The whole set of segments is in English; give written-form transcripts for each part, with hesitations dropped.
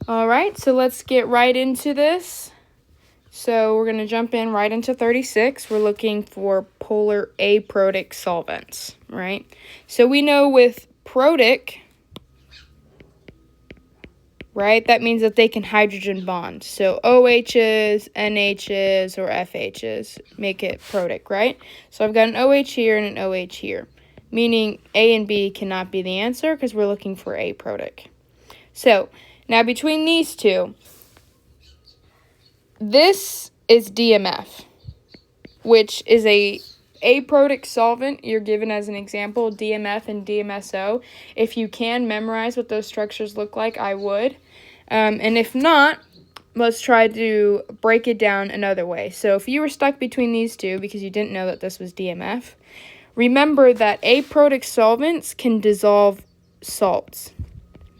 All right, so let's get right into this. So we're going to jump in right into 36. We're looking for polar aprotic solvents, right? So we know with protic, right, that means that they can hydrogen bond. So OHs, NHs, or FHs make it protic, right? So I've got an OH here and an OH here, meaning A and B cannot be the answer because we're looking for aprotic. So now between these two, this is DMF, which is a aprotic solvent. You're given as an example DMF and DMSO. If you can memorize what those structures look like, I would. And if not, let's try to break it down another way. So if you were stuck between these two because you didn't know that this was DMF, remember that aprotic solvents can dissolve salts,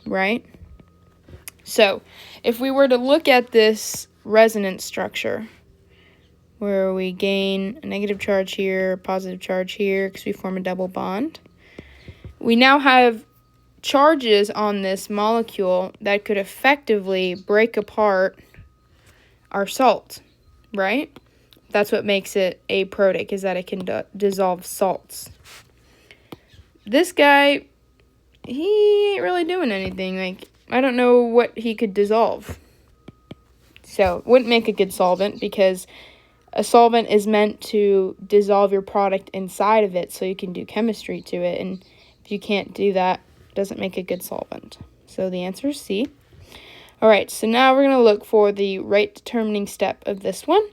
right? So if we were to look at this resonance structure, where we gain a negative charge here, a positive charge here, because we form a double bond, we now have charges on this molecule that could effectively break apart our salt, right? That's what makes it aprotic, is that it can dissolve salts. This guy, he ain't really doing anything. Like, I don't know what he could dissolve. So, it wouldn't make a good solvent because a solvent is meant to dissolve your product inside of it so you can do chemistry to it. And if you can't do that, it doesn't make a good solvent. So the answer is C. All right, so now we're going to look for the rate determining step of this one.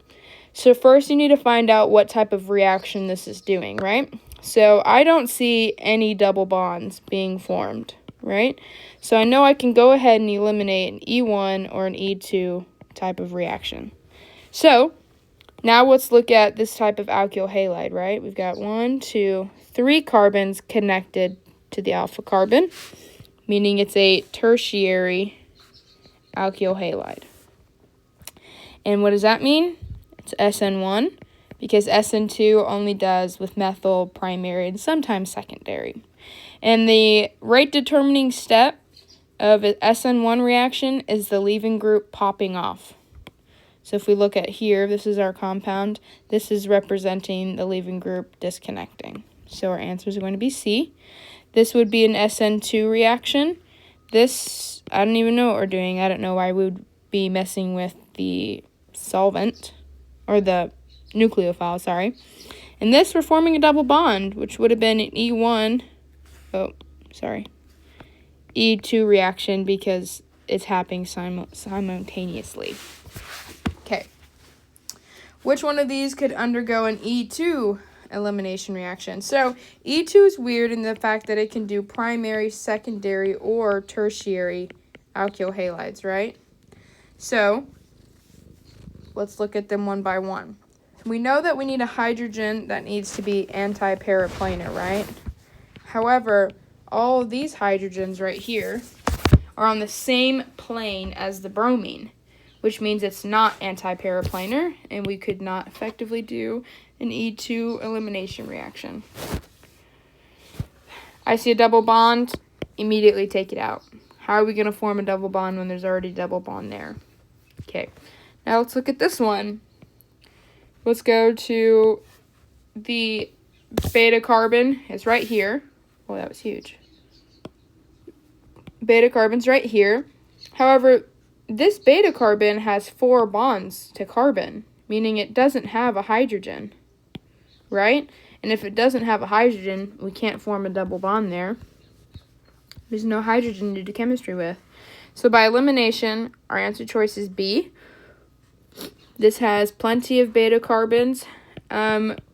So first you need to find out what type of reaction this is doing, right? So I don't see any double bonds being formed, right? So I know I can go ahead and eliminate an E1 or an E2 type of reaction. So now let's look at this type of alkyl halide, right? We've got 1, 2, 3 carbons connected to the alpha carbon, meaning it's a tertiary alkyl halide. And what does that mean? It's SN1, because SN2 only does with methyl primary and sometimes secondary. And the rate determining step of an SN1 reaction is the leaving group popping off. So if we look at here, this is our compound. This is representing the leaving group disconnecting. So our answers are going to be C. This would be an SN2 reaction. This, I don't even know what we're doing. I don't know why we would be messing with the solvent, or the nucleophile, sorry. And this, we're forming a double bond, which would have been an E2 reaction because it's happening simultaneously. Okay. Which one of these could undergo an E2 elimination reaction? So E2 is weird in the fact that it can do primary, secondary, or tertiary alkyl halides, right? So let's look at them one by one. We know that we need a hydrogen that needs to be anti-paraplanar, right? However, all of these hydrogens right here are on the same plane as the bromine, which means it's not anti-paraplanar, and we could not effectively do an E2 elimination reaction. I see a double bond, immediately take it out. How are we going to form a double bond when there's already a double bond there? Okay, now let's look at this one. Let's go to the beta carbon. It's right here. Oh, that was huge. Beta carbon's right here. However, this beta carbon has 4 bonds to carbon, meaning it doesn't have a hydrogen, right? And if it doesn't have a hydrogen, we can't form a double bond there. There's no hydrogen to do chemistry with. So by elimination, our answer choice is B. This has plenty of beta carbons.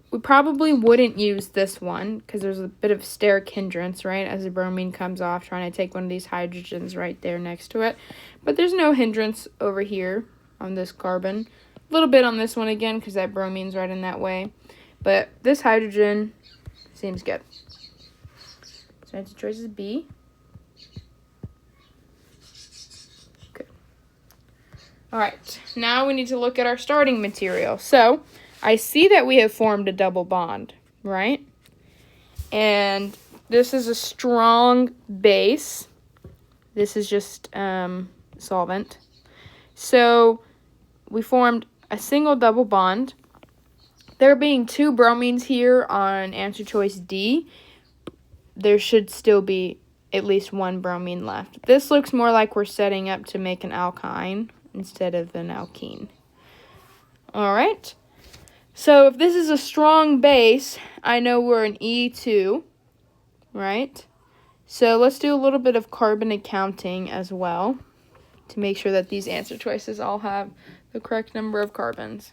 We probably wouldn't use this one because there's a bit of steric hindrance, right, as the bromine comes off, trying to take one of these hydrogens right there next to it. But there's no hindrance over here on this carbon. A little bit on this one again because that bromine's right in that way. But this hydrogen seems good. So answer choice is B. Okay. All right, now we need to look at our starting material. So I see that we have formed a double bond, right? And this is a strong base. This is just solvent. So we formed a single double bond. There being 2 bromines here on answer choice D, there should still be at least 1 bromine left. This looks more like we're setting up to make an alkyne instead of an alkene. All right. So if this is a strong base, I know we're an E2, right? So let's do a little bit of carbon accounting as well to make sure that these answer choices all have the correct number of carbons.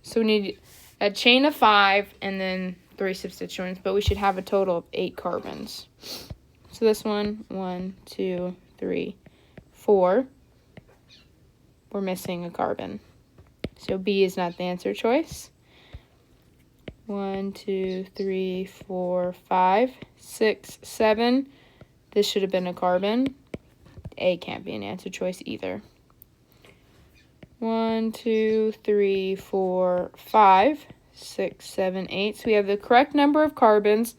So we need a chain of 5 and then 3 substituents, but we should have a total of 8 carbons. So this one, 1, 2, 3, 4. We're missing a carbon. So B is not the answer choice. 1, 2, 3, 4, 5, 6, 7. This should have been a carbon. A can't be an answer choice either. 1, 2, 3, 4, 5, 6, 7, 8. So we have the correct number of carbons.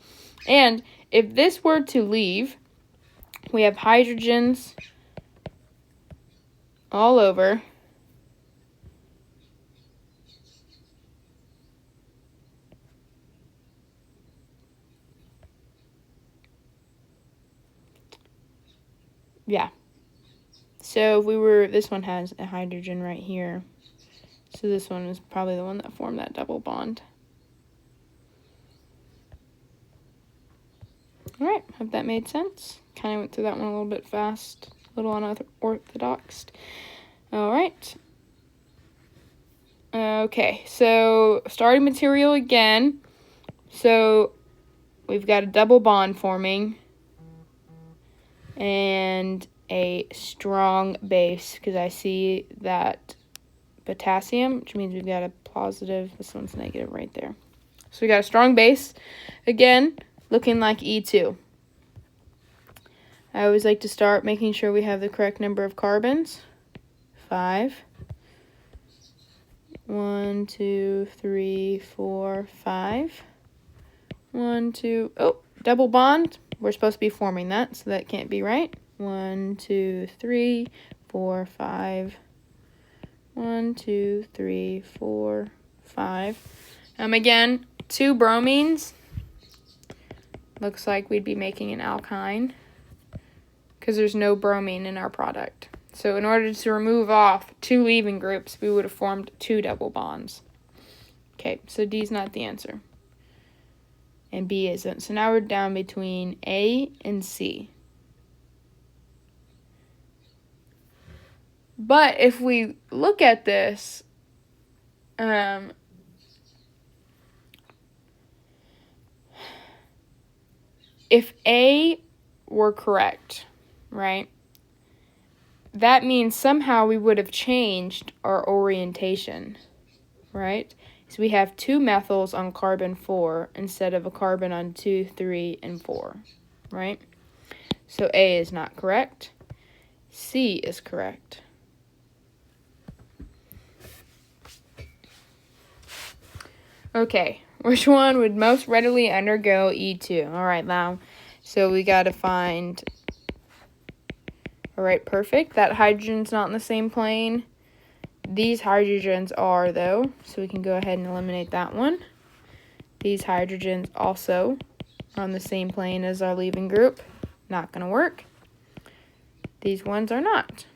And if this were to leave, we have hydrogens all over. Yeah. So if we were, this one has a hydrogen right here. So this one is probably the one that formed that double bond. All right, hope that made sense. Kind of went through that one a little bit fast, a little unorthodox. All right. Okay, so starting material again. So we've got a double bond forming and a strong base because I see that potassium, which means we've got a positive. This one's negative right there. So we got a strong base. Again, looking like E2. I always like to start making sure we have the correct number of carbons. 5. 1, 2, 3, 4, 5. 1, 2, oh, double bond. We're supposed to be forming that, so that can't be right. 1, 2, 3, 4, 5. 1, 2, 3, 4, 5. Again, 2 bromines. Looks like we'd be making an alkyne because there's no bromine in our product. So in order to remove off 2 leaving groups, we would have formed 2 double bonds. Okay, so D's not the answer. And B isn't. So now we're down between A and C. But if we look at this, if A were correct, right, that means somehow we would have changed our orientation, right? So we have 2 methyls on carbon 4 instead of a carbon on 2, 3, and 4, right? So A is not correct. C is correct. Okay, which one would most readily undergo E2? All right, now, so we got to find, all right, perfect. That hydrogen's not in the same plane. These hydrogens are, though, so we can go ahead and eliminate that one. These hydrogens also are on the same plane as our leaving group. Not going to work. These ones are not.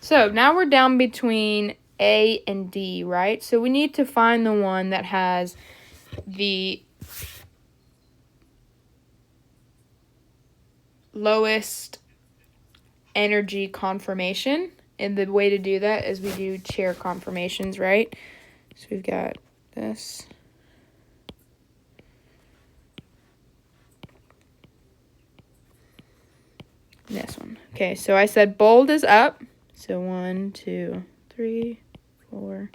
So now we're down between A and D, right? So we need to find the one that has the lowest energy conformation. And the way to do that is we do chair conformations, right? So we've got this. This one. Okay, so I said bold is up. So 1, 2, 3, 4,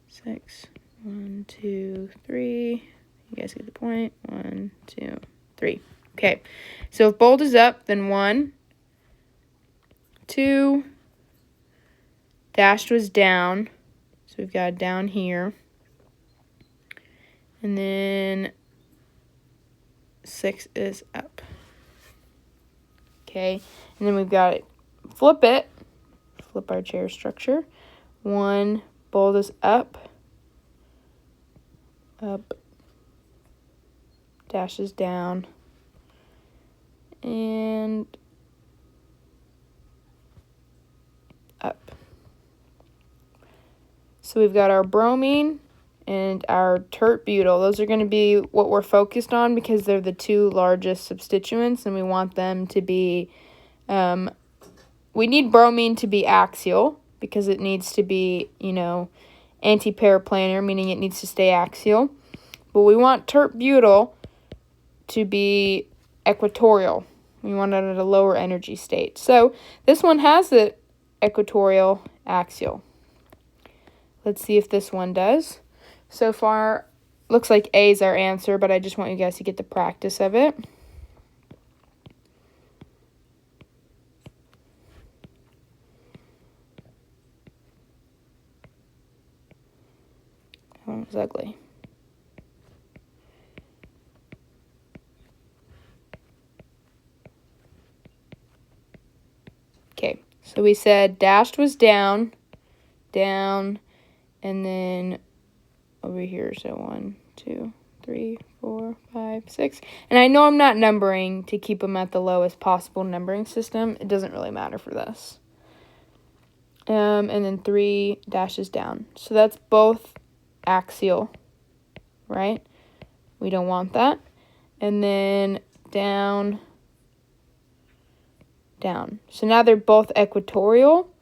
6. 1, 2, 3. You guys get the point. 1, 2, 3. Okay, so if bold is up, then 1, 2. Dashed was down. So we've got down here. And then 6 is up. Okay, and then we've got it, flip our chair structure. 1, bold is up, dash is down, and up. So we've got our bromine and our tert-butyl. Those are going to be what we're focused on because they're the 2 largest substituents, and we want them to be, we need bromine to be axial because it needs to be, antiparaplanar, meaning it needs to stay axial. But we want tert-butyl to be equatorial. We want it at a lower energy state. So this one has the equatorial axial. Let's see if this one does. So far, looks like A is our answer, but I just want you guys to get the practice of it. That one was ugly. Okay, so we said dashed was down, and then over here, so 1, 2, 3, 4, 5, 6. And I know I'm not numbering to keep them at the lowest possible numbering system. It doesn't really matter for this. And then 3 dashes down. So that's both axial, right? We don't want that. And then down. So now they're both equatorial.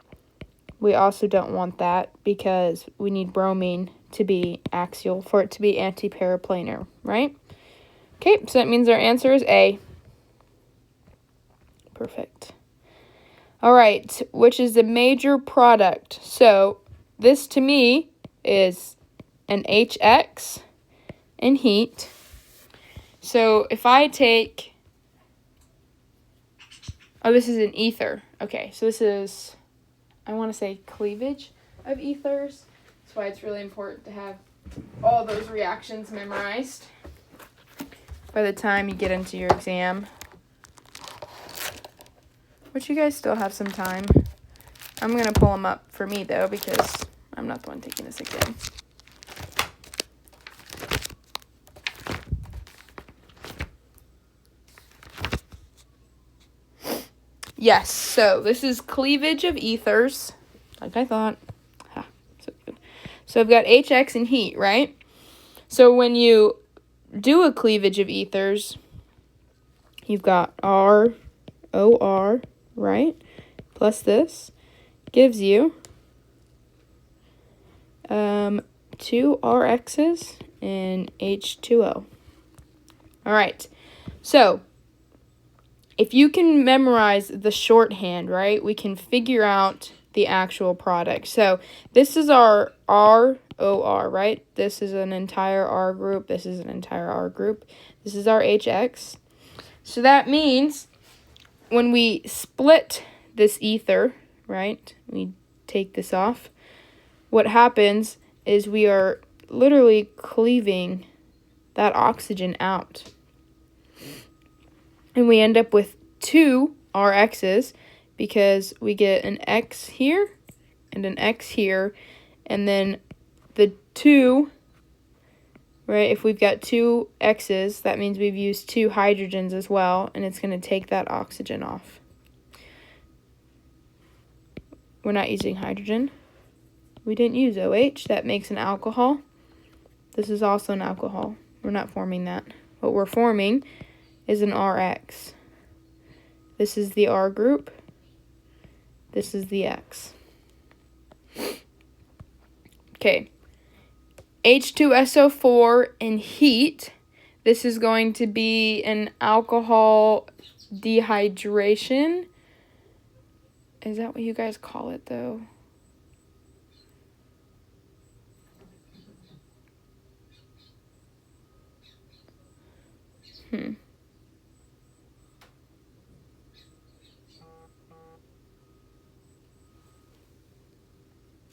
We also don't want that because we need bromine to be axial for it to be antiparaplanar, right? Okay, so that means our answer is A. Perfect. All right, which is the major product? So this to me is an HX in heat. So if I take, this is an ether. Okay, so this is, I want to say cleavage of ethers. That's why it's really important to have all those reactions memorized by the time you get into your exam. Which you guys still have some time. I'm going to pull them up for me, though, because I'm not the one taking this exam. Yes, so this is cleavage of ethers, like I thought. So good. So I've got HX and heat, right? So when you do a cleavage of ethers, you've got R, OR, right? Plus this gives you 2 RXs and H2O. All right, so if you can memorize the shorthand, right, we can figure out the actual product. So this is our ROR, right? This is an entire R group. This is an entire R group. This is our HX. So that means when we split this ether, right, we take this off, what happens is we are literally cleaving that oxygen out. And we end up with 2 RXs because we get an X here and an X here. And then the 2, right, if we've got 2 X's, that means we've used 2 hydrogens as well. And it's going to take that oxygen off. We're not using hydrogen. We didn't use OH. That makes an alcohol. This is also an alcohol. We're not forming that. What we're forming is an RX. This is the R group. This is the X. Okay. H2SO4 in heat. This is going to be an alcohol dehydration. Is that what you guys call it, though?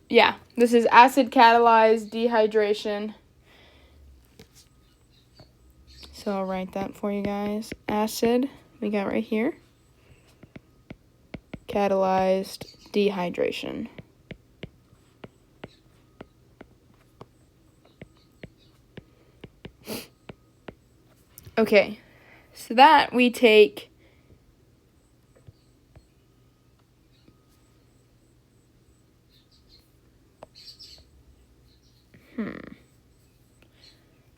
Yeah, this is acid catalyzed dehydration. So I'll write that for you guys. Acid, we got right here. catalyzed dehydration. Okay, so that we take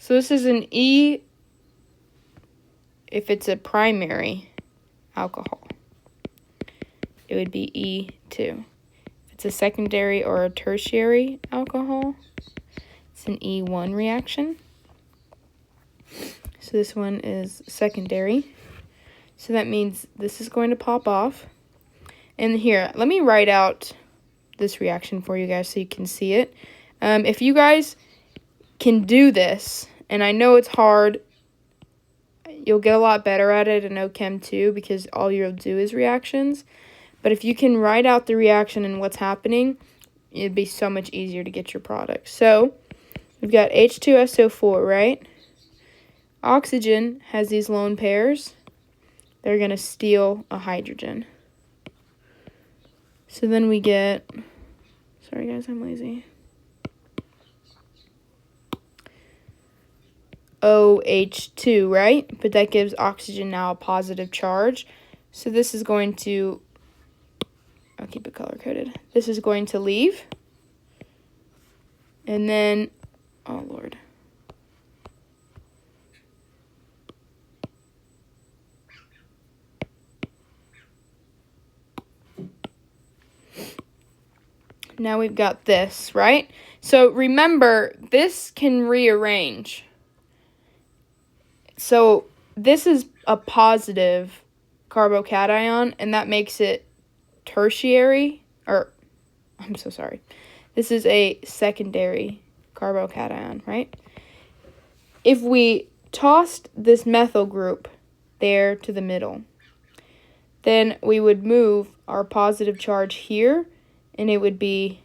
So this is an E if it's a primary alcohol. It would be E2. If it's a secondary or a tertiary alcohol, it's an E1 reaction. So this one is secondary. So that means this is going to pop off. And here, let me write out this reaction for you guys so you can see it. If you guys can do this, and I know it's hard, you'll get a lot better at it in OChem too, because all you'll do is reactions. But if you can write out the reaction and what's happening, it'd be so much easier to get your product. So we've got H2SO4, right? Oxygen has these lone pairs. They're going to steal a hydrogen. So then we get, sorry guys, I'm lazy. OH2, right? But that gives oxygen now a positive charge. So this is going to, I'll keep it color-coded. This is going to leave. And then, oh Lord. Now we've got this, right? So remember, this can rearrange. So this is a positive carbocation, and that makes it tertiary, or I'm so sorry. This is a secondary carbocation, right? If we tossed this methyl group there to the middle, then we would move our positive charge here, and it would be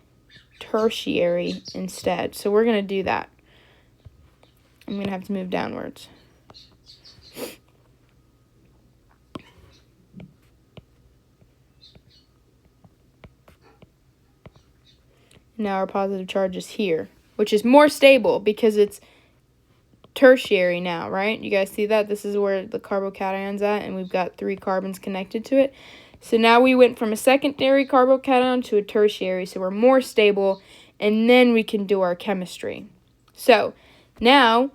tertiary instead. So we're going to do that. I'm going to have to move downwards. Now our positive charge is here, which is more stable because it's tertiary now, right? You guys see that? This is where the carbocation's at, and we've got 3 carbons connected to it. So now we went from a secondary carbocation to a tertiary, so we're more stable, and then we can do our chemistry. So now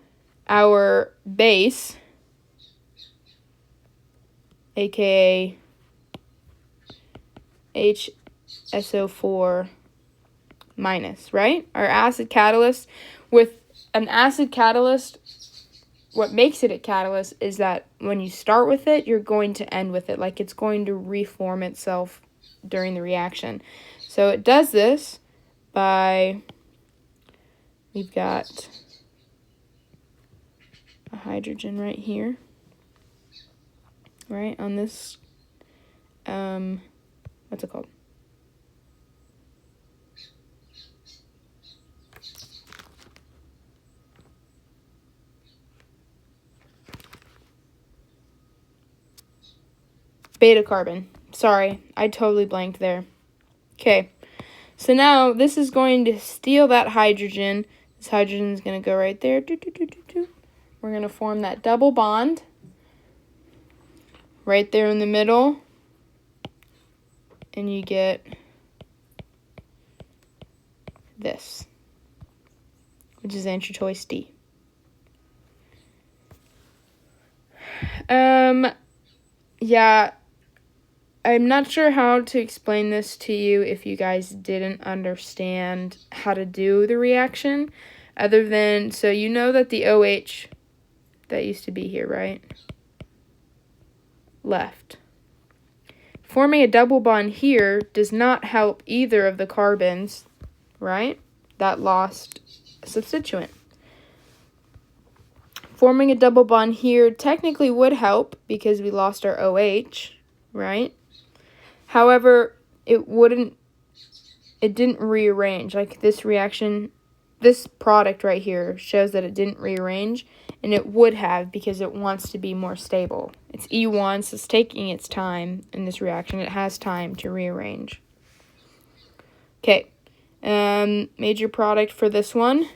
our base, aka HSO4 minus, right? Our acid catalyst. With an acid catalyst, what makes it a catalyst is that when you start with it, you're going to end with it. Like it's going to reform itself during the reaction. So it does this by, we've got a hydrogen right here, right, on this, what's it called? Beta carbon. Sorry, I totally blanked there. Okay, so now this is going to steal that hydrogen. This hydrogen is going to go right there. We're going to form that double bond right there in the middle. And you get this, which is anthracois D. Yeah, I'm not sure how to explain this to you if you guys didn't understand how to do the reaction, other than, so you know that the OH that used to be here, right, left. Forming a double bond here does not help either of the carbons, right, that lost a substituent. Forming a double bond here technically would help because we lost our OH, right? However, it didn't rearrange. Like this reaction, this product right here shows that it didn't rearrange, and and it would have because it wants to be more stable. It's E1, so it's taking its time in this reaction. It has time to rearrange. Okay, major product for this one.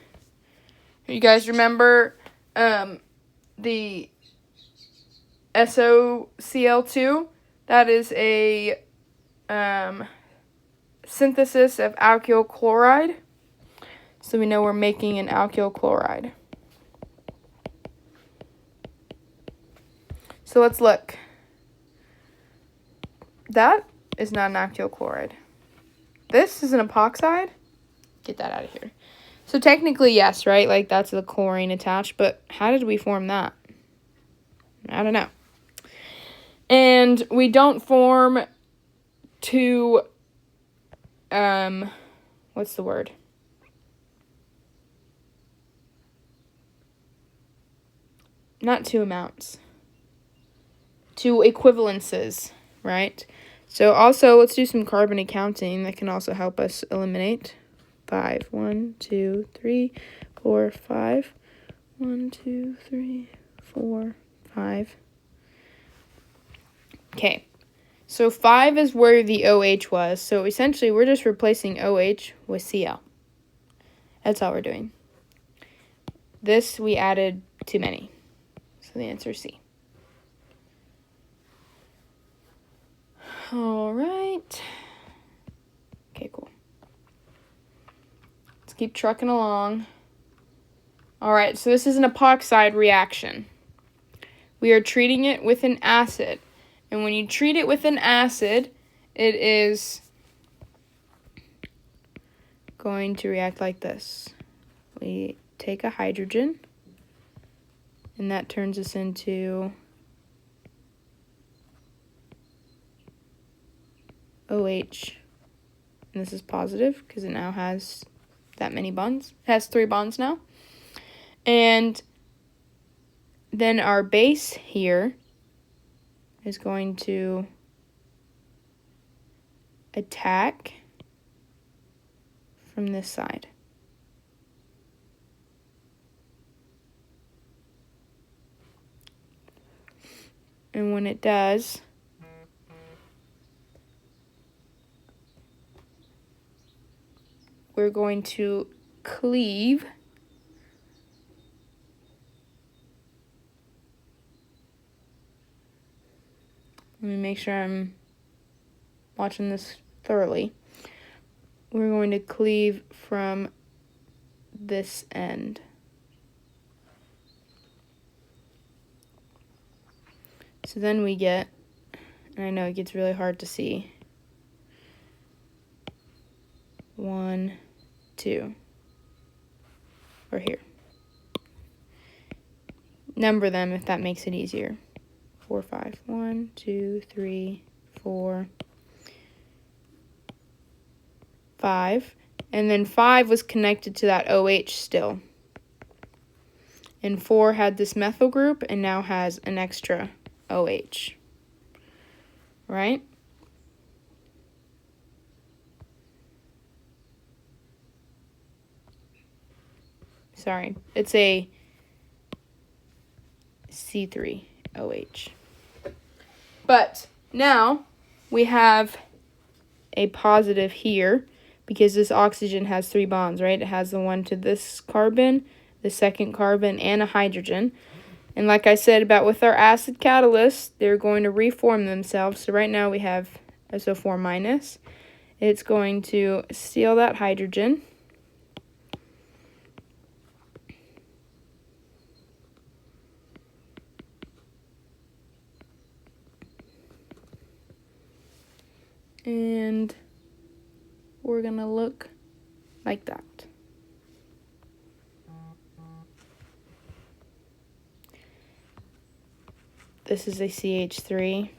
You guys remember the SOCl2? That is a synthesis of alkyl chloride. So we know we're making an alkyl chloride. So let's look. That is not an alkyl chloride. This is an epoxide. Get that out of here. So technically, yes, right? Like, that's the chlorine attached. But how did we form that? I don't know. And we don't form two, what's the word? Not two amounts. Two equivalences, right? So also, let's do some carbon accounting that can also help us eliminate. 5. 1, 2, 3, 4, 5. 1, 2, 3, 4, 5. Okay. So 5 is where the OH was. So essentially, we're just replacing OH with Cl. That's all we're doing. This, we added too many. So the answer is C. All right. Okay, cool. Let's keep trucking along. All right, so this is an epoxide reaction. We are treating it with an acid. And when you treat it with an acid, it is going to react like this. We take a hydrogen, and that turns us into OH. And this is positive because it now has that many bonds. It has 3 bonds now. And then our base here is going to attack from this side. And when it does, we're going to cleave let me make sure I'm watching this thoroughly. We're going to cleave from this end. So then we get, and I know it gets really hard to see, 1, 2, or here. Number them if that makes it easier. 4, 5. 1, 2, 3, 4, 5. And then 5 was connected to that OH still. And 4 had this methyl group and now has an extra OH. Right? Sorry, it's a C3OH. But now we have a positive here because this oxygen has 3 bonds, right? It has the one to this carbon, the second carbon, and a hydrogen. And like I said about with our acid catalysts, they're going to reform themselves. So right now we have SO4 minus. It's going to steal that hydrogen. And we're going to look like that. This is a CH3,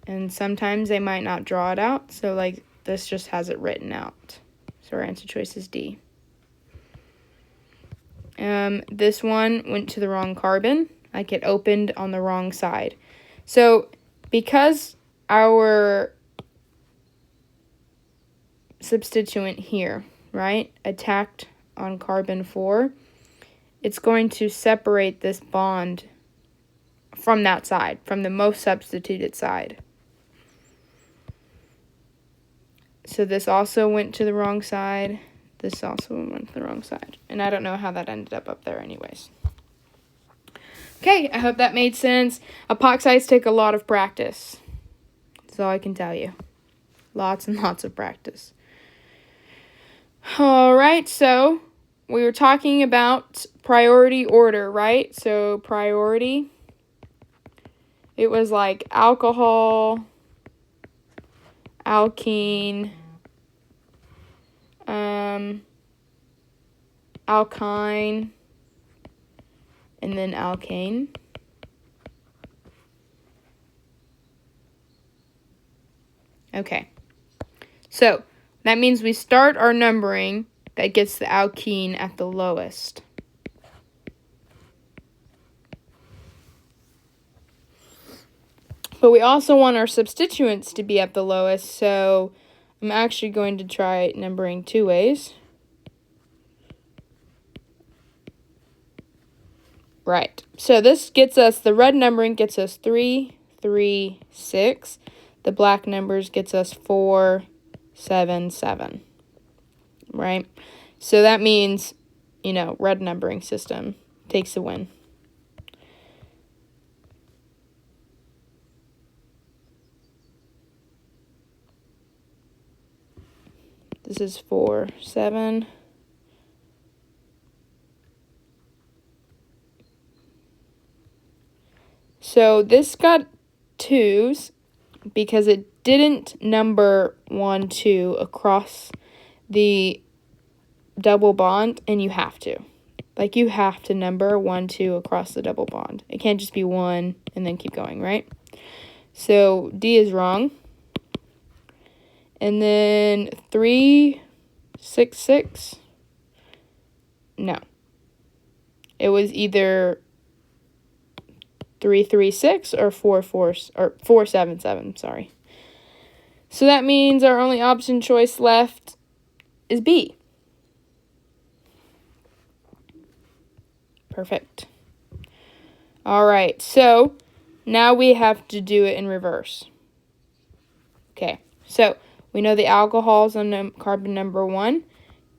and sometimes they might not draw it out, so like this just has it written out. So our answer choice is D. This one went to the wrong carbon, like it opened on the wrong side. So because our substituent here, right, attacked on carbon 4, it's going to separate this bond from that side, from the most substituted side. So this also went to the wrong side. This also went to the wrong side. And I don't know how that ended up there anyways. Okay, I hope that made sense. Epoxides take a lot of practice. That's all I can tell you. Lots and lots of practice. All right, so we were talking about priority order, right? So priority, it was like alcohol, alkene, alkyne, and then alkane. Okay, so that means we start our numbering that gets the alkene at the lowest. But we also want our substituents to be at the lowest, so I'm actually going to try numbering two ways. Right, so this gets us, the red numbering gets us 3, 3, 6. The black numbers gets us 4, 7, 7. Right? So that means, red numbering system takes the win. This is 4, 7. So this got 2s because it didn't number 1, 2 across the double bond, and you have to. Like, you have to number 1, 2 across the double bond. It can't just be 1 and then keep going, right? So D is wrong. And then 3, 6, 6. No. It was either 3, 3, 6 or 4, 4, or 4, 7, 7, sorry. So that means our only option choice left is B. Perfect. All right, so now we have to do it in reverse. Okay, so we know the alcohol's on carbon number 1,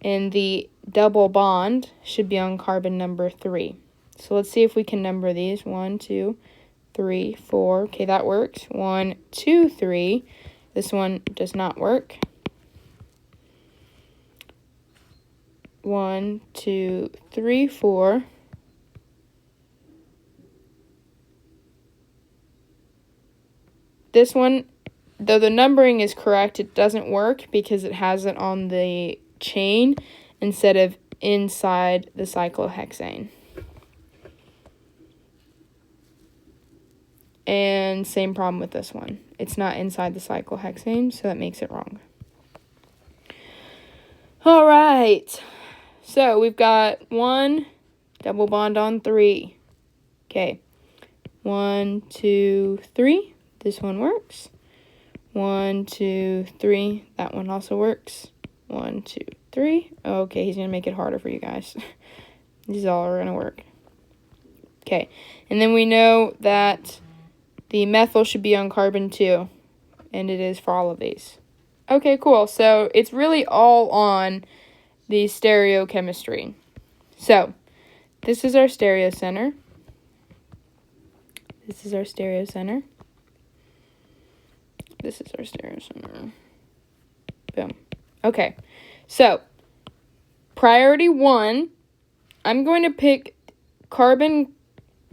and the double bond should be on carbon number 3. So let's see if we can number these. 1, 2, 3, 4. Okay, that works. 1, 2, 3. This one does not work. 1, 2, 3, 4. This one, though the numbering is correct, it doesn't work because it has it on the chain instead of inside the cyclohexane. And same problem with this one. It's not inside the cyclohexane, so that makes it wrong. All right. So we've got 1 double bond on 3. Okay. 1, 2, 3. This one works. 1, 2, 3. That one also works. 1, 2, 3. Okay, he's going to make it harder for you guys. These all are going to work. Okay. And then we know that the methyl should be on carbon 2. And it is for all of these. Okay, cool. So it's really all on the stereochemistry. So this is our stereocenter. This is our stereocenter. This is our stereocenter. Boom. Okay. So priority 1, I'm going to pick carbon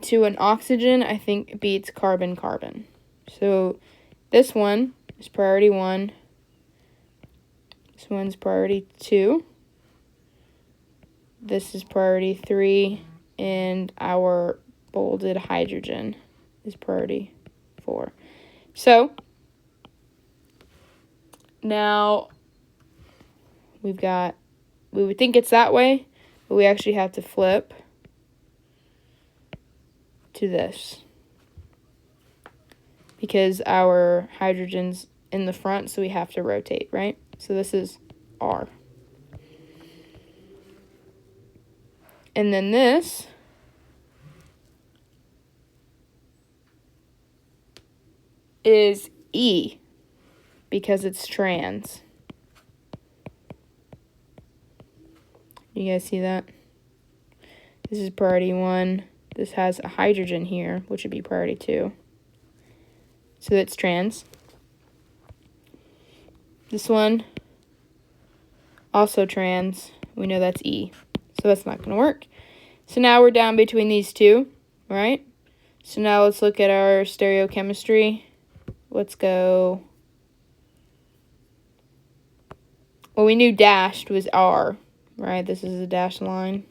to an oxygen, I think beats carbon-carbon. So this one is priority 1. This one's priority 2. This is priority 3. And our bolded hydrogen is priority 4. So now we would think it's that way, but we actually have to flip to this because our hydrogen's in the front, so we have to rotate, right? So this is R. And then this is E because it's trans. You guys see that? This is priority 1. This has a hydrogen here, which would be priority 2. So that's trans. This one, also trans. We know that's E. So that's not going to work. So now we're down between these two, right? So now let's look at our stereochemistry. Let's go. Well, we knew dashed was R, right? This is a dashed line.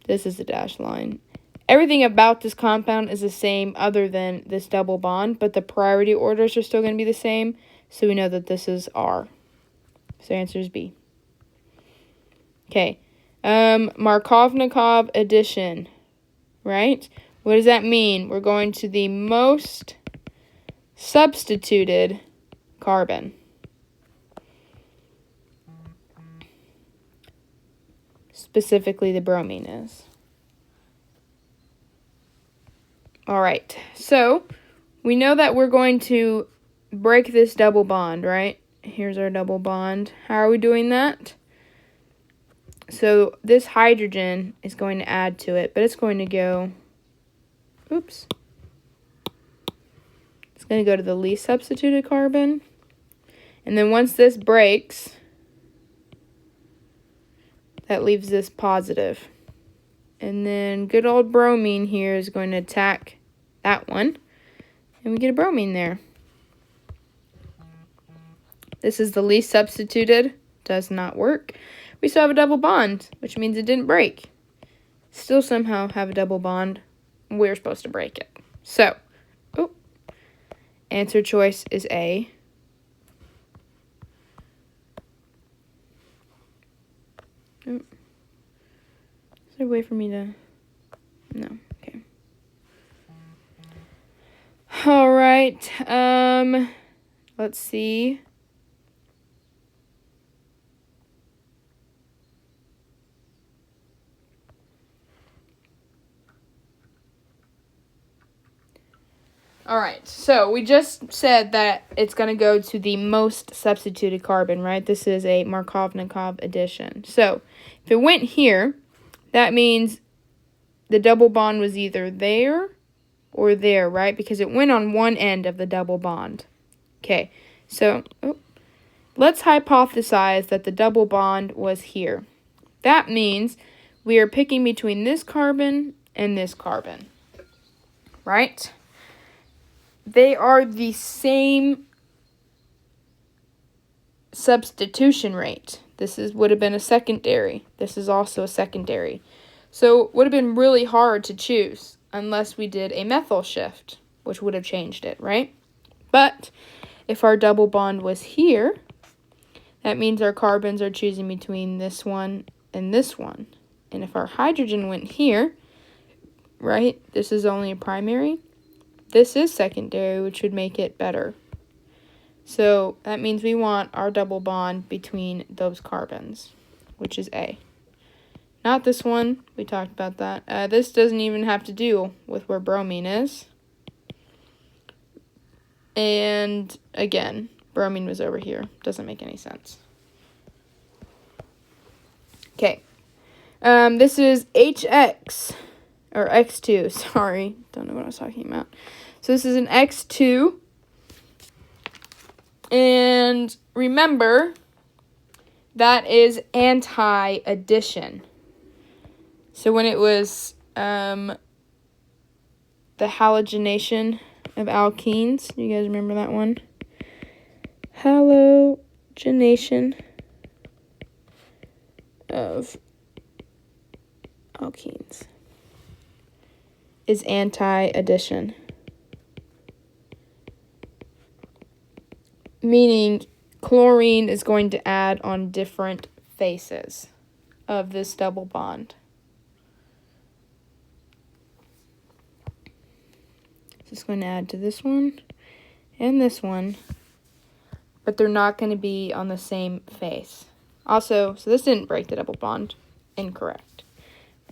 This is a dashed line. Everything about this compound is the same other than this double bond, but the priority orders are still going to be the same, so we know that this is R. So answer is B. Okay. Markovnikov addition, right? What does that mean? We're going to the most substituted carbon. Specifically, the bromine is. All right, so we know that we're going to break this double bond, right? Here's our double bond. How are we doing that? So this hydrogen is going to add to it, but it's going to go, oops. It's going to go to the least substituted carbon. And then once this breaks, that leaves this positive. And then good old bromine here is going to attack that one. And we get a bromine there. This is the least substituted. Does not work. We still have a double bond, which means it didn't break. Still somehow have a double bond. We're supposed to break it. So, answer choice is A. Is there a way for me to... No, okay. All right, let's see. All right, so we just said that it's going to go to the most substituted carbon, right? This is a Markovnikov addition. So if it went here, that means the double bond was either there or there, right? Because it went on one end of the double bond. Okay, so let's hypothesize that the double bond was here. That means we are picking between this carbon and this carbon, right? They are the same substitution rate. This would have been a secondary. This is also a secondary. So it would have been really hard to choose unless we did a methyl shift, which would have changed it, right? But if our double bond was here, that means our carbons are choosing between this one and this one. And if our hydrogen went here, right, this is only a primary. This is secondary, which would make it better. So that means we want our double bond between those carbons, which is A. Not this one. We talked about that. This doesn't even have to do with where bromine is. And again, bromine was over here. Doesn't make any sense. Okay. This is HX. Or X2, sorry. Don't know what I was talking about. So this is an X2. And remember, that is anti-addition. So when it was the halogenation of alkenes, you guys remember that one? Halogenation of alkenes is anti-addition. Meaning chlorine is going to add on different faces of this double bond. So it's going to add to this one and this one, but they're not going to be on the same face. Also, so this didn't break the double bond. Incorrect.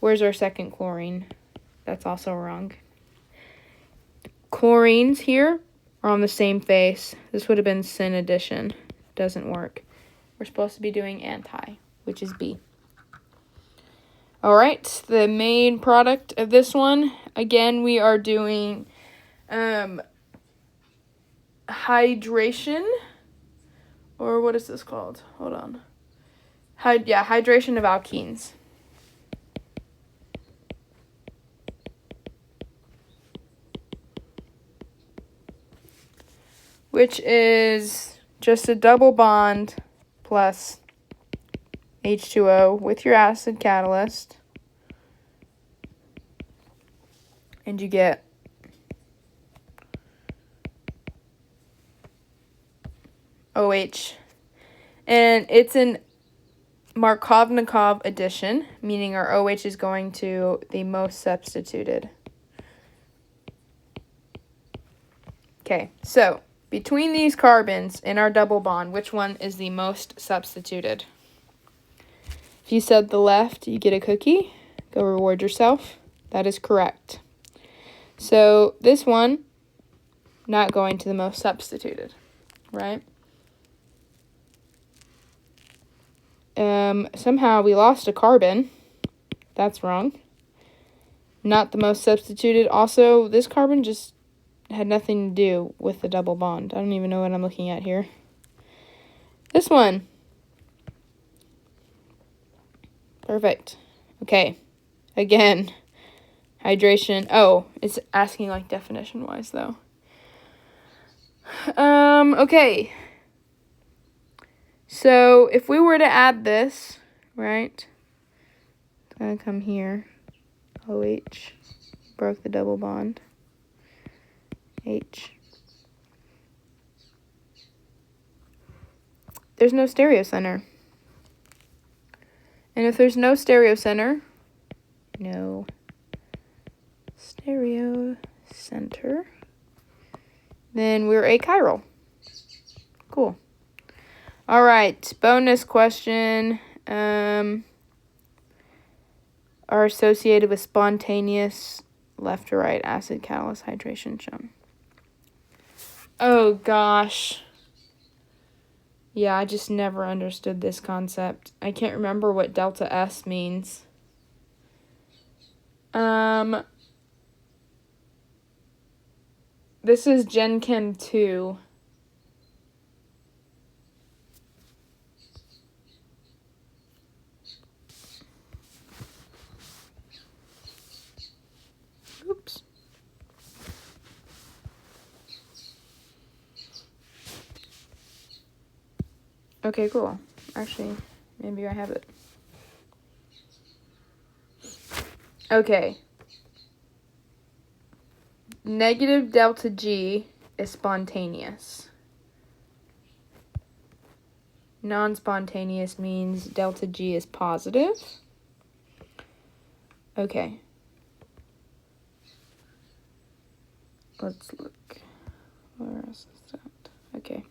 Where's our second chlorine? That's also wrong. Chlorines here are on the same face. This would have been syn addition. Doesn't work. We're supposed to be doing anti, which is B. All right, the main product of this one, again, we are doing hydration, or what is this called? Hold on. Hydration of alkenes. Which is just a double bond plus H2O with your acid catalyst. And you get OH. And it's an Markovnikov addition, meaning our OH is going to the most substituted. Okay, so between these carbons in our double bond, which one is the most substituted? If you said the left, you get a cookie. Go reward yourself. That is correct. So this one, not going to the most substituted, right? Somehow we lost a carbon. That's wrong. Not the most substituted. Also, this carbon just had nothing to do with the double bond. I don't even know what I'm looking at here. This one. Perfect. Okay. Again, hydration. Oh, it's asking like definition-wise though. Okay. So if we were to add this, right? It's gonna come here. OH. Broke the double bond. H. There's no stereocenter. And if there's no stereocenter, then we're achiral. Cool. All right, bonus question. Are associated with spontaneous left to right acid catalyst hydration shown. Oh gosh. Yeah, I just never understood this concept. I can't remember what delta S means. This is Gen Chem 2. Oops. Okay, cool. Actually, maybe I have it. Okay. Negative delta G is spontaneous. Non-spontaneous means delta G is positive. Okay. Let's look. Where else is that? Okay.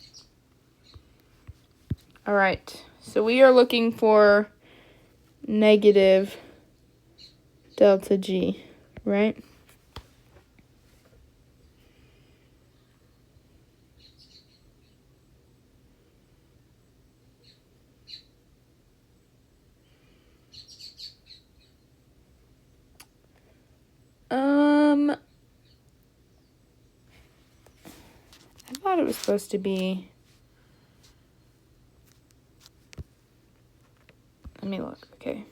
All right. So we are looking for negative delta G, right? I thought it was supposed to be. Let me look. Okay.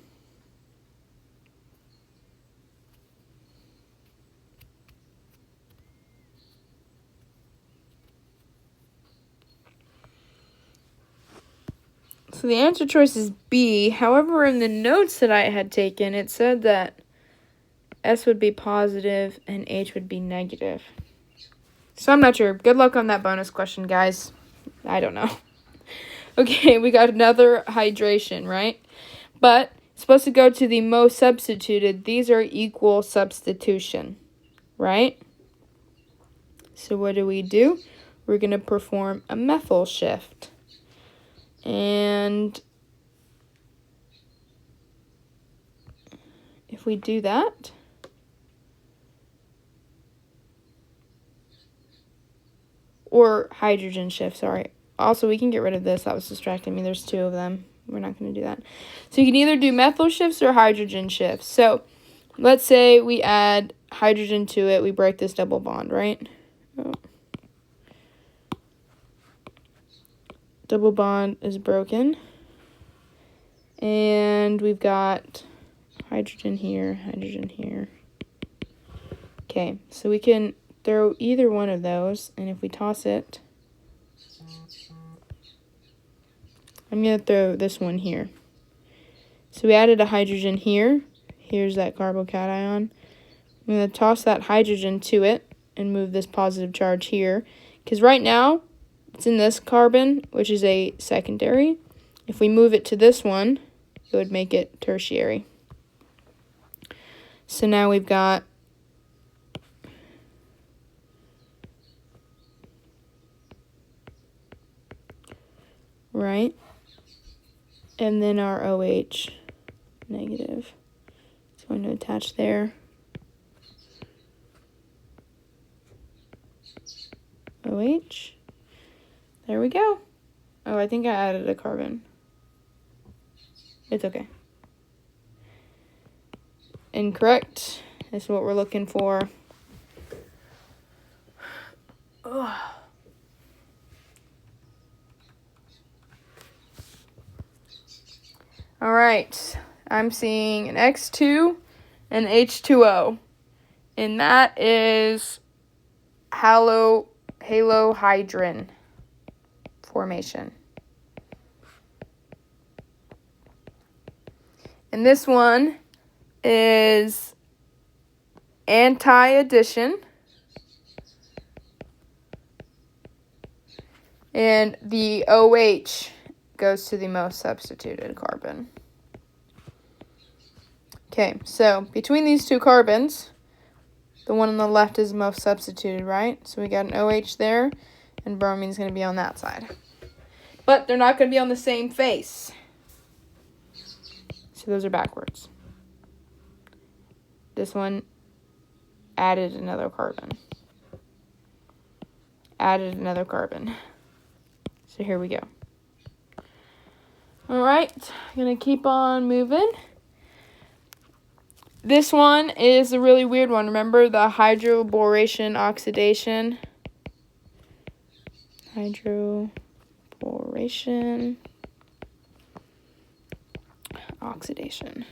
So the answer choice is B. However, in the notes that I had taken, it said that S would be positive and H would be negative. So I'm not sure. Good luck on that bonus question, guys. I don't know. Okay, we got another hydration, right? But it's supposed to go to the most substituted. These are equal substitution, right? So what do? We're going to perform a methyl shift. And if we do that, or hydrogen shift, sorry. Also, we can get rid of this. That was distracting me. There's two of them. We're not going to do that. So you can either do methyl shifts or hydrogen shifts. So let's say we add hydrogen to it. We break this double bond, right? Oh. Double bond is broken. And we've got hydrogen here, hydrogen here. Okay, so we can throw either one of those, and if we toss it, I'm going to throw this one here. So we added a hydrogen here. Here's that carbocation. I'm going to toss that hydrogen to it and move this positive charge here. Because right now, it's in this carbon, which is a secondary. If we move it to this one, it would make it tertiary. So now we've got right, and then our OH negative. It's going to attach there. OH. There we go. Oh, I think I added a carbon. It's okay. Incorrect. That's what we're looking for. Ugh. All right. I'm seeing an X2 and H2O. And that is halohydrin formation. And this one is anti-addition. And the OH goes to the most substituted carbon. Okay, so between these two carbons, the one on the left is most substituted, right? So we got an OH there, and bromine's going to be on that side. But they're not going to be on the same face. So those are backwards. This one added another carbon. Added another carbon. So here we go. All right, I'm going to keep on moving. This one is a really weird one. Remember the hydroboration oxidation? Hydroboration oxidation.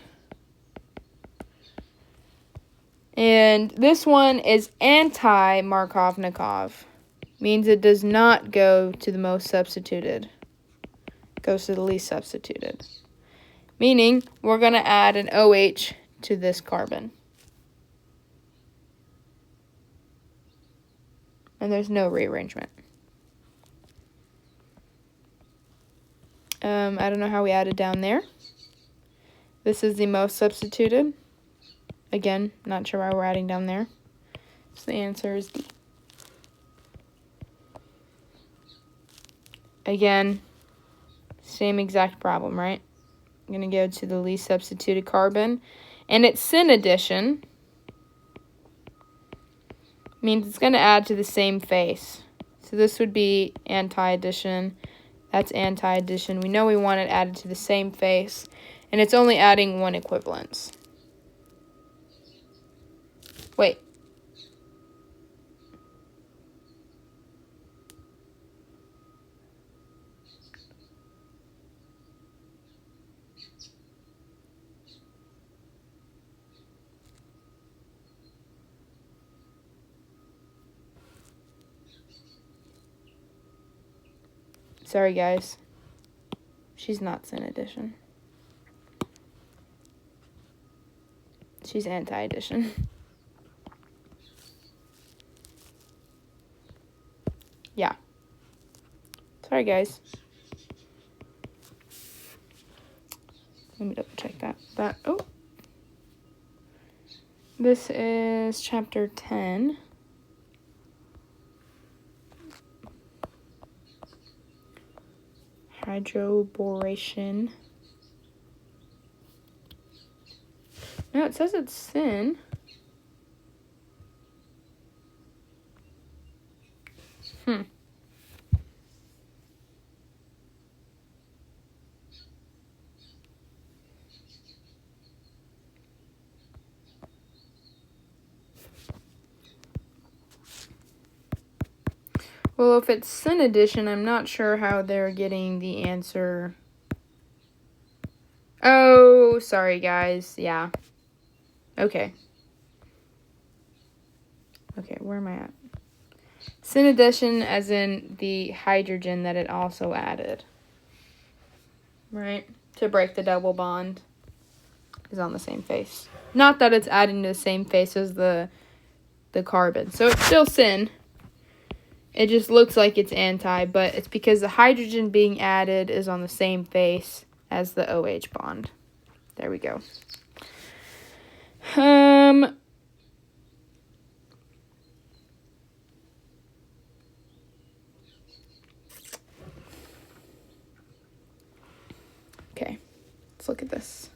And this one is anti-Markovnikov. Means it does not go to the most substituted. It goes to the least substituted. Meaning we're going to add an OH to this carbon. And there's no rearrangement. I don't know how we added down there. This is the most substituted. Again, not sure why we're adding down there. So the answer is D. Again, same exact problem, right? I'm going to go to the least substituted carbon. And it's syn addition. Means it's going to add to the same face. So this would be anti-addition. That's anti-addition. We know we want it added to the same face. And it's only adding one equivalence. Wait. Sorry, guys. She's not syn addition. She's anti-addition. Yeah. Sorry, guys. Let me double check that. Oh. This is chapter 10. Hydroboration. No, it says it's syn. Well, if it's syn addition, I'm not sure how they're getting the answer. Oh, sorry, guys. Yeah. Okay. Okay, where am I at? Syn addition as in the hydrogen that it also added. Right? To break the double bond is on the same face. Not that it's adding to the same face as the carbon. So it's still syn. It just looks like it's anti, but it's because the hydrogen being added is on the same face as the OH bond. There we go. Okay, let's look at this.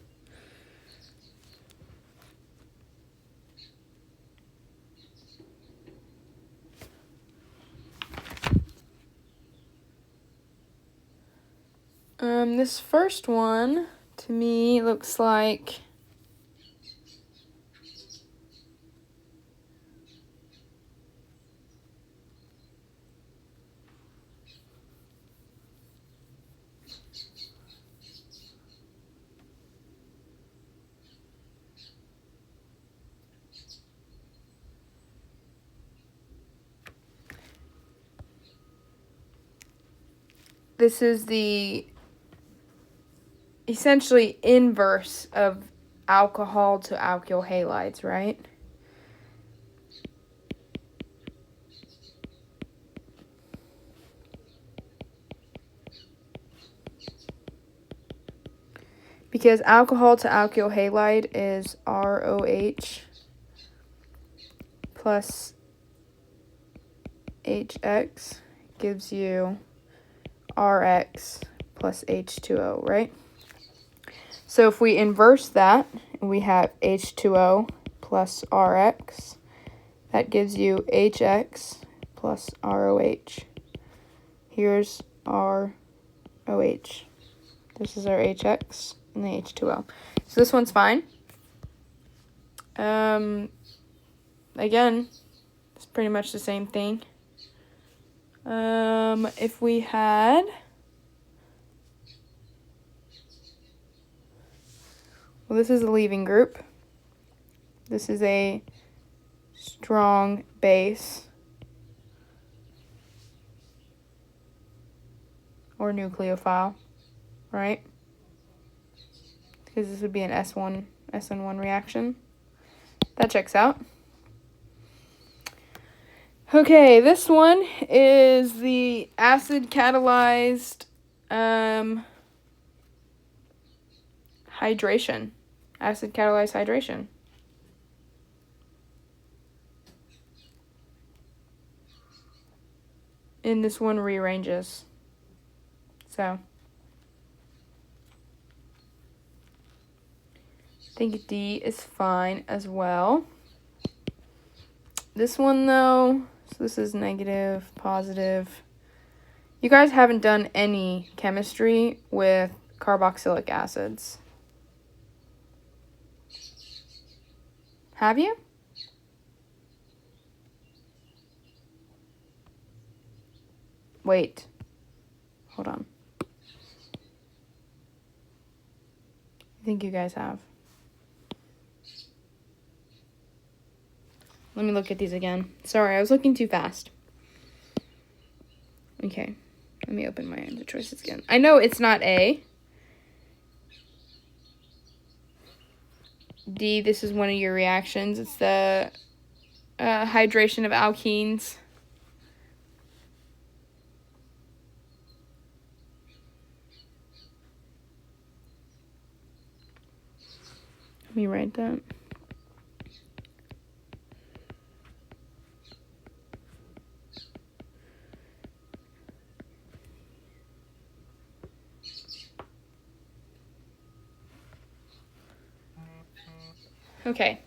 This first one, to me, looks like this is the essentially inverse of alcohol to alkyl halides, right? Because alcohol to alkyl halide is ROH plus HX gives you RX plus H2O, right? So if we inverse that, we have H2O plus RX. That gives you HX plus ROH. Here's ROH. This is our HX and the H2O. So this one's fine. Again, it's pretty much the same thing. If we had... Well, this is a leaving group. This is a strong base or nucleophile, right? Because this would be an SN1 reaction. That checks out. Okay, this one is the acid catalyzed hydration. Acid catalyzed hydration. And this one rearranges. So, I think D is fine as well. This one, though, so this is negative, positive. You guys haven't done any chemistry with carboxylic acids. Have you? Wait. Hold on. I think you guys have. Let me look at these again. Sorry, I was looking too fast. Okay. Let me open my answer choices again. I know it's not A. D, this is one of your reactions. It's the hydration of alkenes. Let me write that. Okay.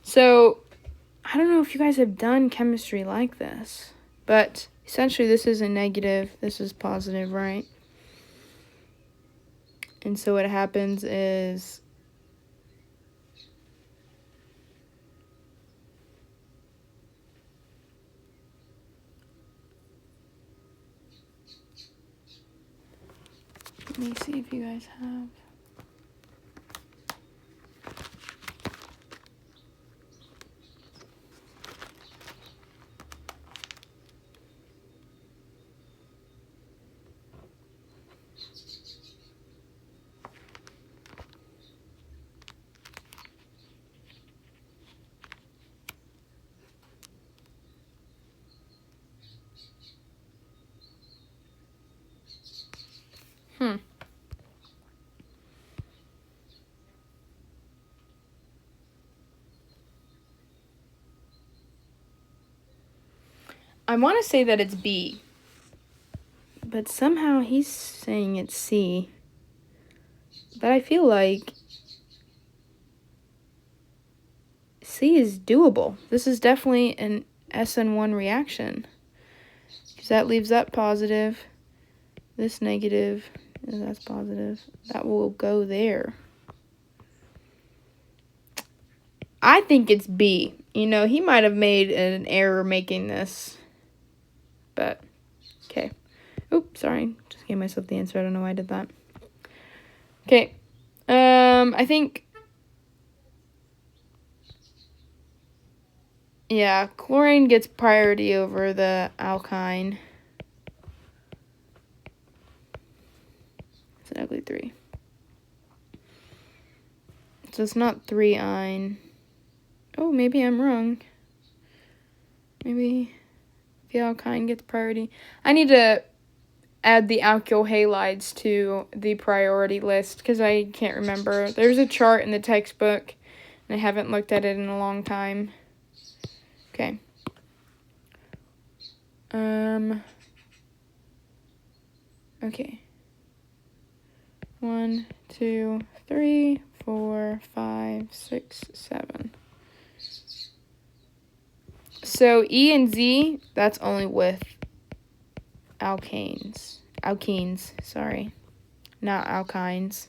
So, I don't know if you guys have done chemistry like this, but essentially this is a negative, this is positive, right? And so what happens is let me see if you guys have. I want to say that it's B, but somehow he's saying it's C. But I feel like C is doable. This is definitely an SN1 reaction. Because that leaves that positive, this negative, and that's positive. That will go there. I think it's B. You know, he might have made an error making this. But, okay. Oops, sorry. Just gave myself the answer. I don't know why I did that. Okay. I think... Yeah, chlorine gets priority over the alkyne. It's an ugly 3. So it's not 3-ine. Oh, maybe I'm wrong. Maybe the alkyne gets priority. I need to add the alkyl halides to the priority list because I can't remember. There's a chart in the textbook, and I haven't looked at it in a long time. Okay. Okay. 1, 2, 3, 4, 5, 6, 7. So E and Z, that's only with alkenes, sorry, not alkynes.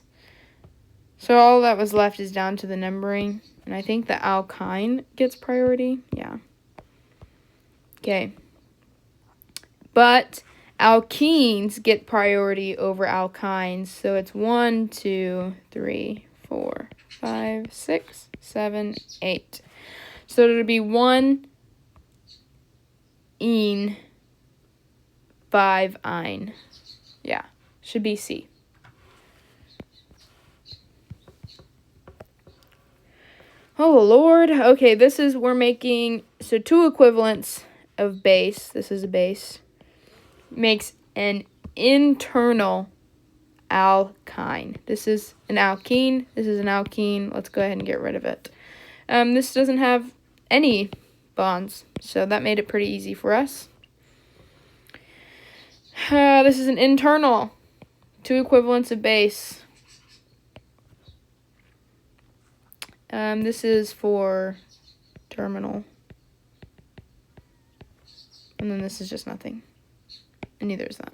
So all that was left is down to the numbering, and I think the alkyne gets priority. Yeah. Okay. But alkenes get priority over alkynes, so it's 1, 2, 3, 4, 5, 6, 7, 8. So it'll be 1 ene, 5-ine. Yeah, should be C. Oh, Lord. Okay, we're making, so 2 equivalents of base. This is a base. Makes an internal alkyne. This is an alkene. This is an alkene. Let's go ahead and get rid of it. This doesn't have any bonds, so that made it pretty easy for us. This is an internal. 2 equivalents of base. This is for terminal. And then this is just nothing. And neither is that.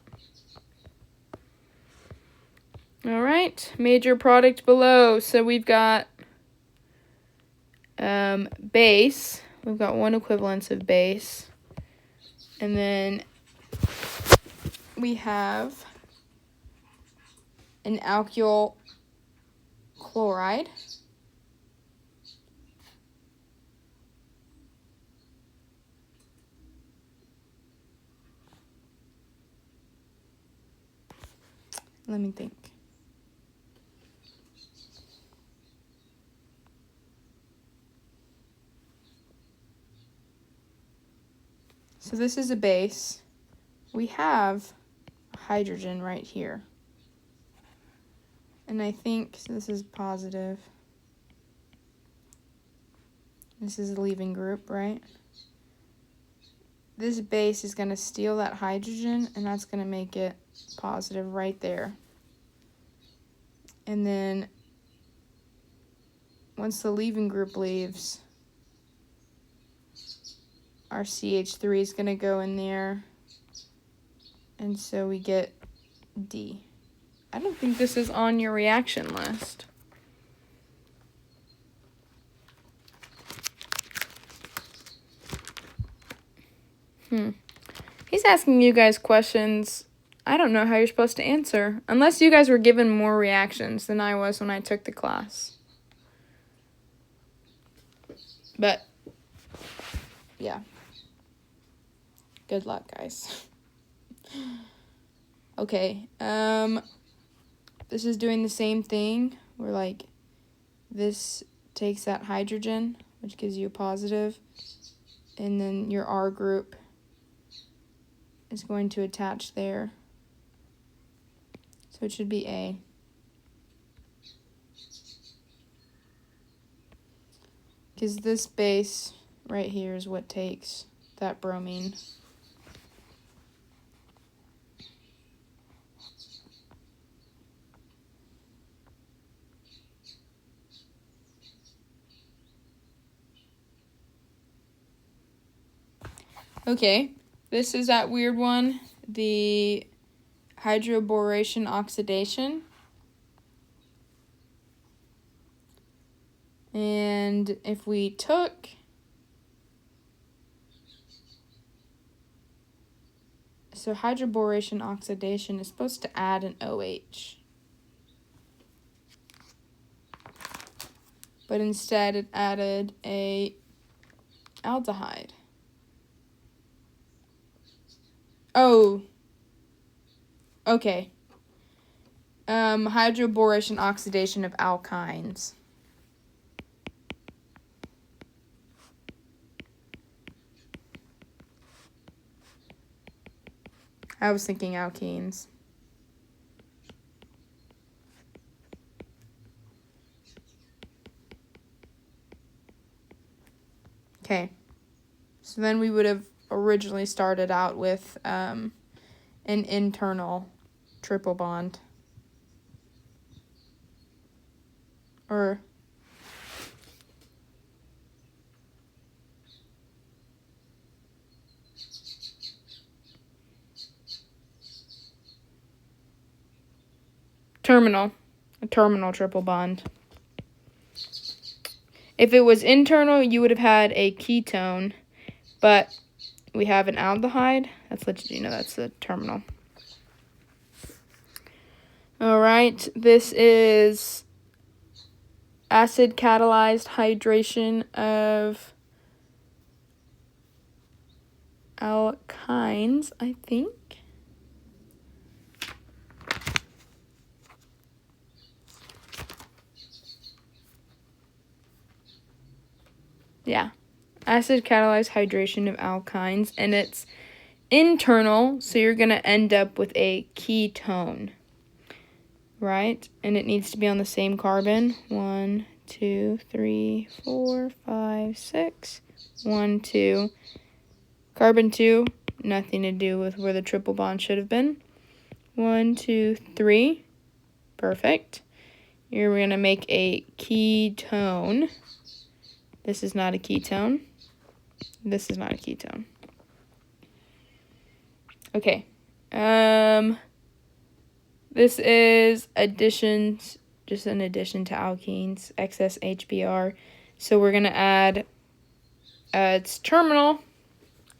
All right, major product below. So we've got base. We've got 1 equivalence of base. And then we have an alkyl chloride. Let me think. So this is a base. We have hydrogen right here. And I think this is positive. This is a leaving group, right? This base is going to steal that hydrogen, and that's going to make it positive right there. And then once the leaving group leaves, our CH3 is going to go in there. And so we get D. I don't think this is on your reaction list. He's asking you guys questions I don't know how you're supposed to answer, unless you guys were given more reactions than I was when I took the class. But, yeah. Good luck, guys. Okay, this is doing the same thing, where, like, this takes that hydrogen, which gives you a positive, and then your R group is going to attach there. So it should be A. Because this base right here is what takes that bromine. Okay, this is that weird one, the hydroboration oxidation. And if we took so hydroboration oxidation is supposed to add an OH. But instead it added a aldehyde. Oh. Okay. Hydroboration oxidation of alkynes. I was thinking alkenes. Okay. So then we would have originally started out with an internal triple bond. Or a terminal triple bond. If it was internal, you would have had a ketone, but we have an aldehyde. That's let you know that's the terminal. All right, this is acid catalyzed hydration of alkynes, I think. Yeah, acid catalyzed hydration of alkynes, and it's internal, so you're going to end up with a ketone, right? And it needs to be on the same carbon. 1, 2, 3, 4, 5, 6. 1, 2. Carbon 2, nothing to do with where the triple bond should have been. 1, 2, 3. Perfect. You're going to make a ketone. This is not a ketone. This is not a ketone. Okay. This is additions, just an addition to alkenes, excess HBr. So we're going to add, it's terminal.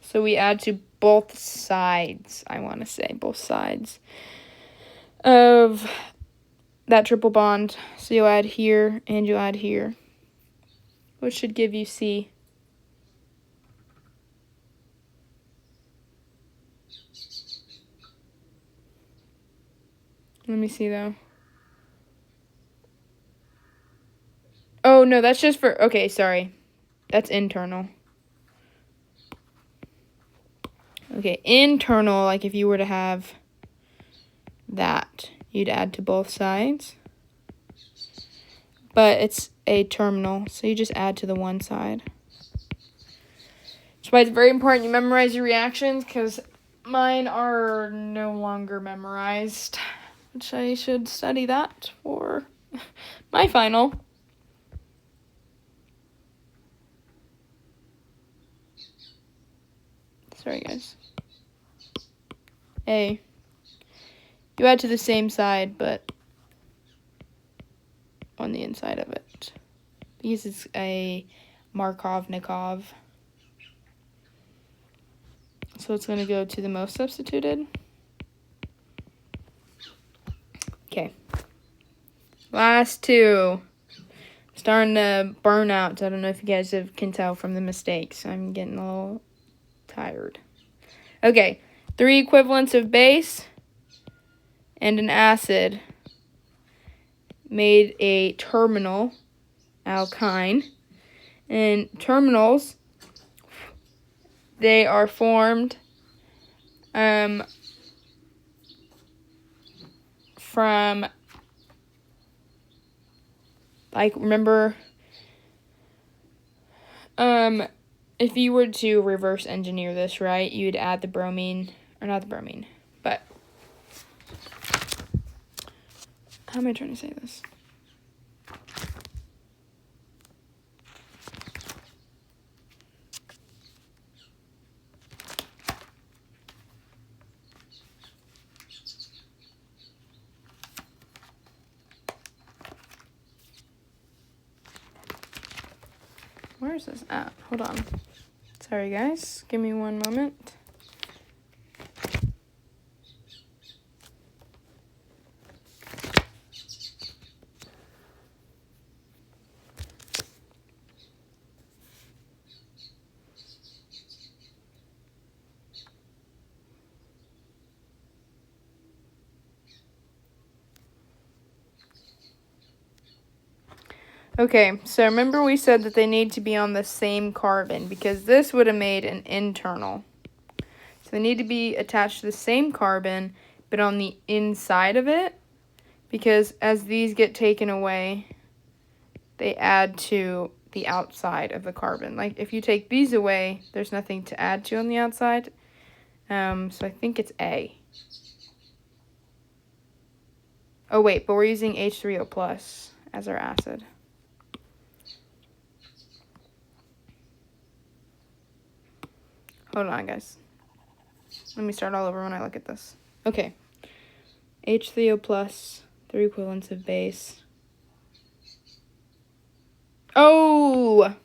So we add to both sides, I want to say, both sides of that triple bond. So you'll add here and you'll add here, which should give you C. Let me see, though. Oh, no, that's just for... Okay, sorry. That's internal. Okay, internal, like if you were to have that, you'd add to both sides. But it's a terminal, so you just add to the one side. That's why it's very important you memorize your reactions, because mine are no longer memorized, which I should study that for my final. Sorry, guys. A. You add to the same side, but on the inside of it. Because it's a Markovnikov. So it's going to go to the most substituted. Okay. Last two. Starting to burn out. So I don't know if you guys can tell from the mistakes. I'm getting a little tired. Okay. 3 equivalents of base and an acid made a terminal alkyne. And terminals, they are formed from, like, remember, if you were to reverse engineer this, right, you'd add the bromine, or not the bromine, but, how am I trying to say this? Where is this at? Hold on. Sorry, guys. Give me one moment. Okay, so remember we said that they need to be on the same carbon because this would have made an internal. So they need to be attached to the same carbon, but on the inside of it, because as these get taken away, they add to the outside of the carbon. Like if you take these away, there's nothing to add to on the outside. So I think it's A. Oh wait, but we're using H3O plus as our acid. Hold on, guys. Let me start all over when I look at this. Okay. H3O plus, 3 equivalents of base. Oh!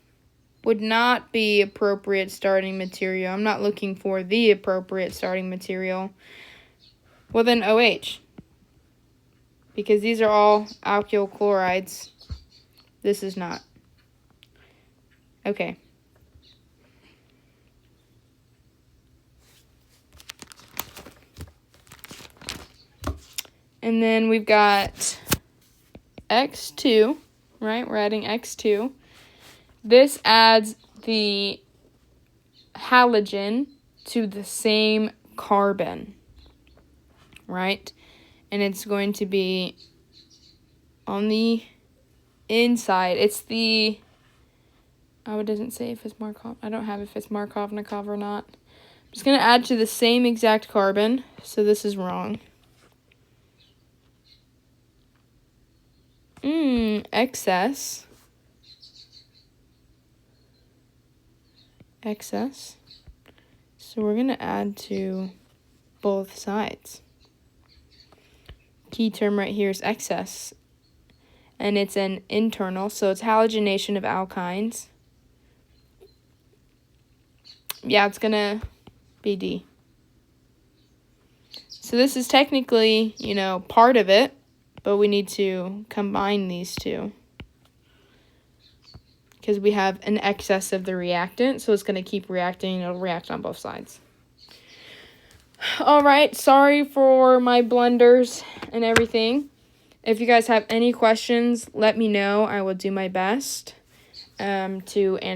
Would not be appropriate starting material. I'm not looking for the appropriate starting material. Well, then OH. Because these are all alkyl chlorides. This is not. Okay. And then we've got X2, right? We're adding X2. This adds the halogen to the same carbon, right? And it's going to be on the inside. It's the, oh, it doesn't say if it's Markov. I don't have if it's Markovnikov or not. I'm just going to add to the same exact carbon, so this is wrong. Excess. So we're going to add to both sides. Key term right here is excess. And it's an internal, so it's halogenation of alkynes. Yeah, it's going to be D. So this is technically, part of it. But we need to combine these two because we have an excess of the reactant, so it's going to keep reacting. It'll react on both sides. All right, sorry for my blunders and everything. If you guys have any questions, let me know. I will do my best to answer.